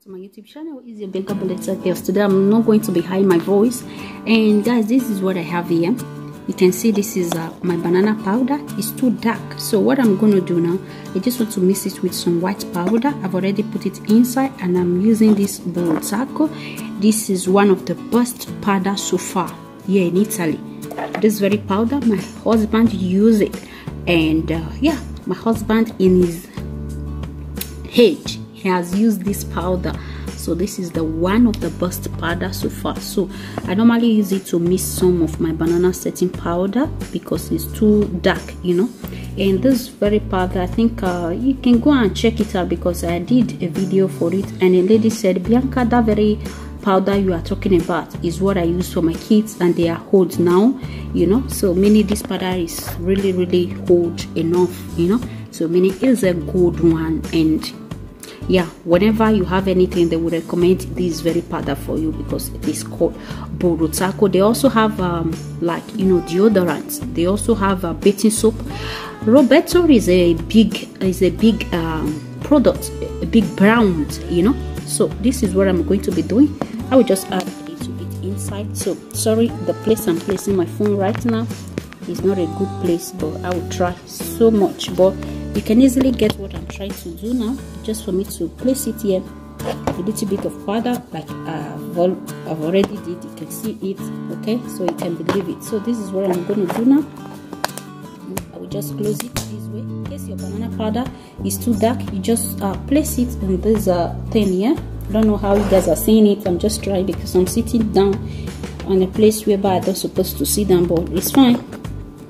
to my YouTube channel. It's your Bianca Bullet Girls. Today I'm not going to be hiding my voice, and guys, this is what I have here. You can see this is my banana powder. It's too dark, so what I'm going to do now, I just want to mix it with some white powder. I've already put it inside, and I'm using this Borutaco. This is one of the best powder so far here in Italy. This very powder, my husband used it, and yeah, my husband in his age, he has used this powder. So this is the one of the best powder so far. So I normally use it to mix some of my banana setting powder because it's too dark, you know. And this very powder, I think you can go and check it out because I did a video for it, and a lady said, Bianca, that very powder you are talking about is what I use for my kids, and they are old now, you know. So meaning this powder is really old enough, you know. So meaning it's a good one. And yeah, whenever you have anything, they would recommend this very powder for you because it is called Borutaco. They also have like, you know, deodorants. They also have bathing soap. Roberto is a big product, a big brand, you know. So this is what I'm going to be doing. I will just add a little bit inside. So sorry, the place I'm placing my phone right now is not a good place, but I will try so much. But you can easily get what I'm trying to do now. Just for me to place it here, a little bit of powder, like I've already did. You can see it, okay? So you can believe it. So this is what I'm going to do now. I will just close it this way. In case your banana powder is too dark, you just place it in this thing here. I don't know how you guys are seeing it. I'm just trying because I'm sitting down on a place whereby I'm not supposed to sit down, but it's fine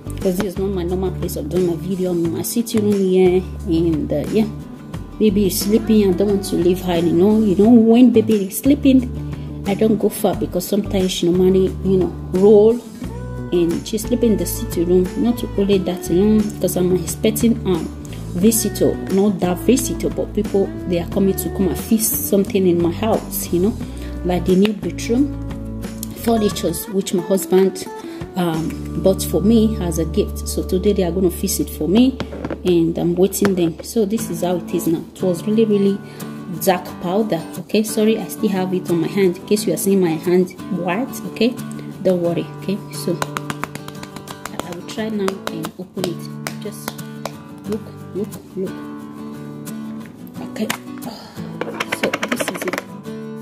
because this is not my normal place of doing my video. I'm in my sitting room here, and yeah, baby is sleeping. I don't want to leave her, you know. When baby is sleeping, I don't go far because sometimes she normally, you know, roll, and she's sleeping in the sitting room. Not only that alone, because I'm expecting visitor, not that visitor, but people, they are coming to come and feast something in my house, you know, like the new bedroom furnitures which my husband bought for me as a gift. So today they are going to feast it for me, and I'm waiting them. So this is how it is now. It was really dark powder, okay? Sorry, I still have it on my hand in case you are seeing my hand white, okay? Don't worry, okay? So I will try now and open it. Just look, okay. So this is it.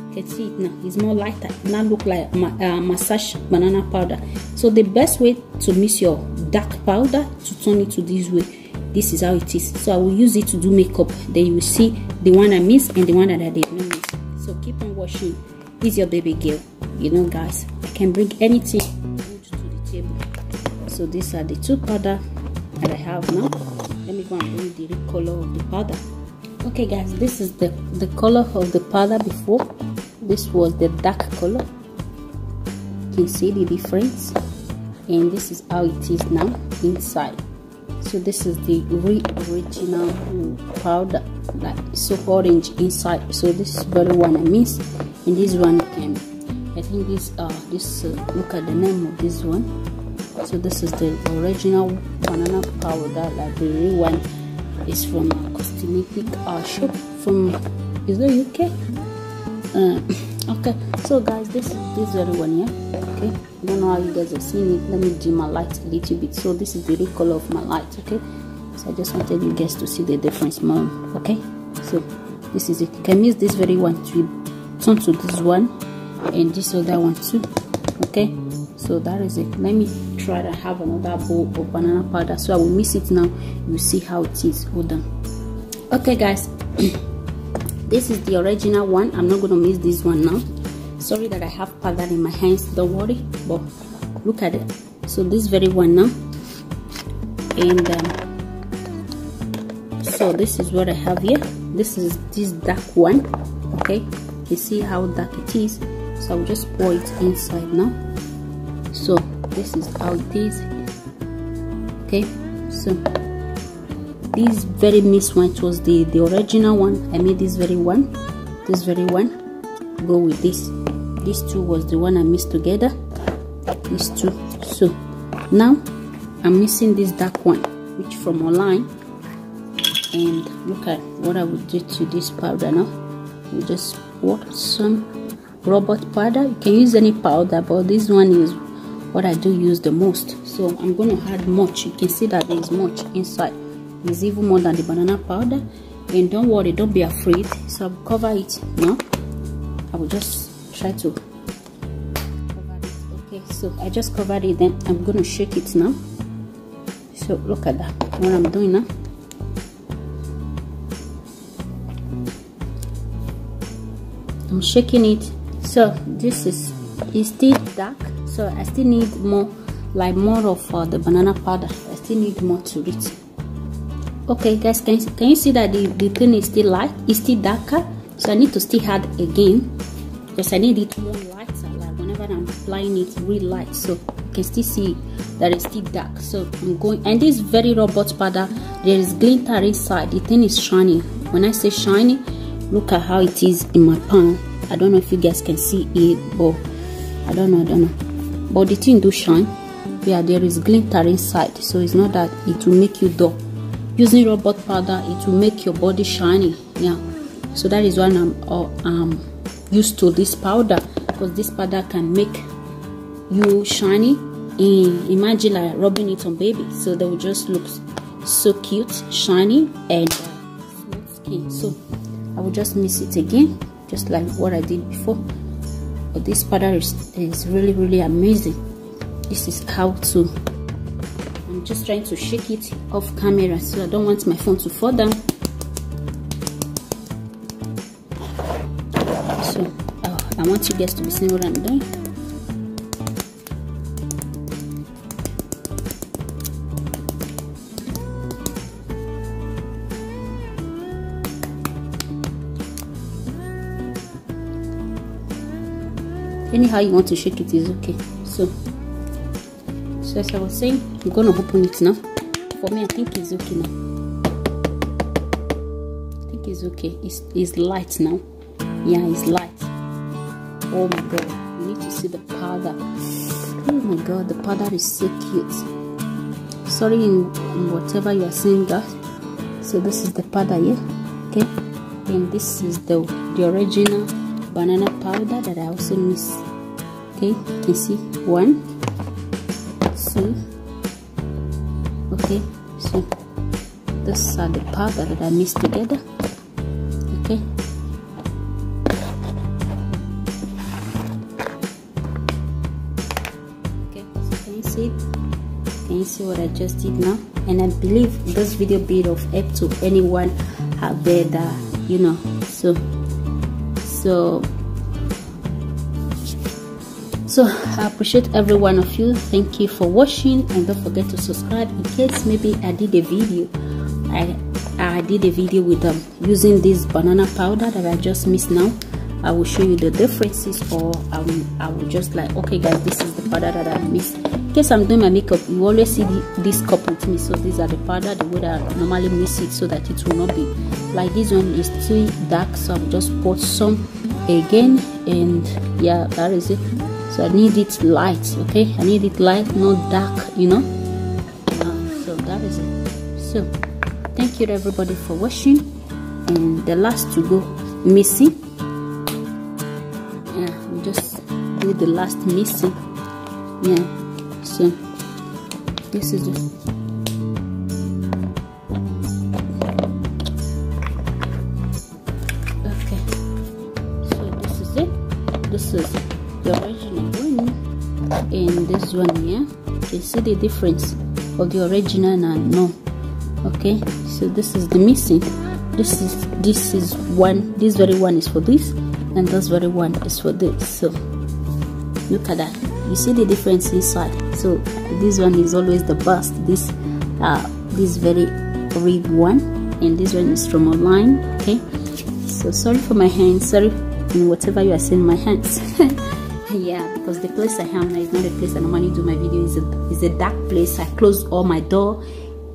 You can see it now. It's more lighter. It now look like massage banana powder. So the best way to mix your dark powder to turn it to this way, this is how it is. So I will use it to do makeup. Then you will see the one I miss and the one that I did not miss. So keep on watching. This is your baby girl, you know, guys. I can bring anything good to the table. So these are the two powder that I have now. Let me go and bring the real color of the powder. Okay guys, this is the color of the powder before. This was the dark color. You can see the difference, and this is how it is now inside. So this is the original powder, like so orange inside. So this very one I miss, and this one can, I think this look at the name of this one. So this is the original banana powder, like the real one is from a cosmetic shop from, is it UK? Okay, so guys, this is this very one here. Okay, I don't know how you guys are seeing it. Let me dim my light a little bit. So this is the real color of my light. Okay, so I just wanted you guys to see the difference more. Okay, so this is it. You can use this very one to turn to this one, and this other one too. Okay, so that is it. Let me try to have another bowl of banana powder. So I will mix it now. You see how it is. Hold on. Okay guys, this is the original one. I'm not going to mix this one now. Sorry that I have powder in my hands. Don't worry, but look at it. So this very one now, and so this is what I have here. This is this dark one. Okay, you see how dark it is. So I will just pour it inside now. So this is how it is. Okay, so this very mixed one, it was the original one. I made this very one go with this. These two was the one I mixed together, these two. So now I'm mixing this dark one, which from online, and look at what I will do to this powder now. We just what, some robot powder. You can use any powder, but this one is what I do use the most. So I'm going to add much. You can see that there is much inside. It's even more than the banana powder. And don't worry, don't be afraid. So I'll cover it now. I will just try to cover it. Okay, so I just covered it. Then I'm going to shake it now. So look at that, what I'm doing now. I'm shaking it. So this is still dark, so I still need more, like more of the banana powder. I still need more to it. Okay guys, can you see that the thing is still light, it's still darker? So I need to still add again, because I need it more lighter, like whenever I'm applying it real light, so you can still see that it's still dark. So I'm going, and this very robot powder, there is glitter inside. The thing is shiny. When I say shiny, look at how it is in my palm. I don't know if you guys can see it, but I don't know, but the thing do shine. Yeah, there is glitter inside, so it's not that it will make you dull. Using robot powder, it will make your body shiny. Yeah, so that is why I'm used to this powder, because this powder can make you shiny. And imagine like rubbing it on baby, so they will just look so cute, shiny, and smooth skin. So I will just mix it again, just like what I did before. But this powder is really amazing. This is how to, I'm just trying to shake it off camera, so I don't want my phone to fall down. So I want you guys to be seeing what I'm doing. Anyhow you want to shake it is okay. So as I was saying, I'm gonna open it now. For me, I think it's okay now. I think it's okay. It's light now. Yeah, it's light. Oh my god, you need to see the powder. Oh my god, the powder is so cute. Sorry in whatever you are seeing, guys. So this is the powder here, okay, and this is the original banana powder that I also mix. Okay, you can see 1, 2. Okay, so these are the powder that I mixed together. Okay, so can you see it? Can you see what I just did now? And I believe this video be of help to anyone out there that, you know, so I appreciate every one of you. Thank you for watching, and don't forget to subscribe in case maybe I did a video. I did a video with using this banana powder that I just mixed now. I will show you the differences, or I will just like, okay guys, this is the powder that I mixed. In case I'm doing my makeup, you always see this cup with me. So these are the powder, the way that I normally mix it, so that it will not be like this one is too dark. So I'll just put some again, and yeah, that is it. So I need it light, okay? I need it light, not dark, you know. So that is it. So thank you everybody for watching. And the last to go missing. Yeah, we just do the last missing. Yeah. So this is it. Okay. So this is it. This is the original one, and this one here. You can see the difference of the original and no. Okay, so this is the missing. This is one. This very one is for this, and this very one is for this. So look at that. You see the difference inside. So this one is always the best. This very red one, and this one is from online. Okay, so sorry for my hands. Sorry in whatever you are seeing my hands. Yeah, because the place I am now is not a place I normally do my video. It's a dark place. I close all my door,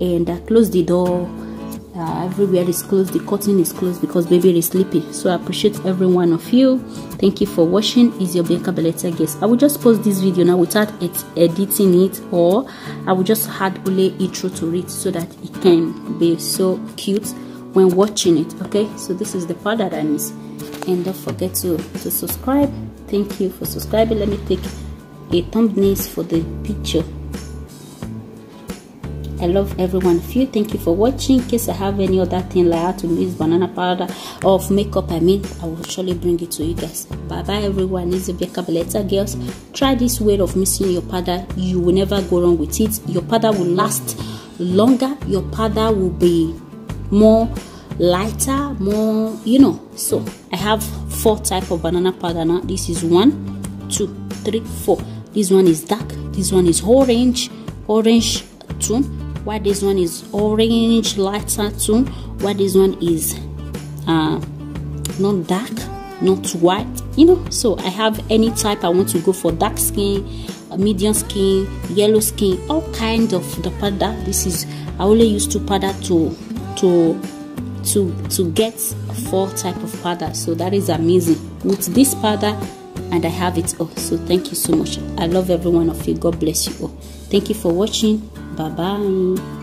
and I close the door. Everywhere is closed. The curtain is closed because baby is sleeping. So I appreciate every one of you. Thank you for watching. Is your Bianca Beletta guest. I will just post this video now without editing it, or I will just add only intro to it so that it can be so cute when watching it. Okay, so this is the part that I miss, and don't forget to subscribe. Thank you for subscribing. Let me take a thumbnail for the picture. I love every one of you. Thank you for watching. In case I have any other thing like how to use banana powder or makeup, I will surely bring it to you guys. Bye bye everyone. This is Rebecca Beletta Girls. Try this way of mixing your powder. You will never go wrong with it. Your powder will last longer. Your powder will be more lighter, more, you know. So I have 4 type of banana powder now. This is 1, 2, 3, 4. This one is dark. This one is orange tone. Why this one is orange lighter tone, why this one is not dark, not white, you know. So I have any type. I want to go for dark skin, medium skin, yellow skin, all kind of the powder. This is, I only use 2 powder to get 4 type of powder. So that is amazing with this powder, and I have it all. So thank you so much. I love every one of you. God bless you all. Thank you for watching. Bye bye.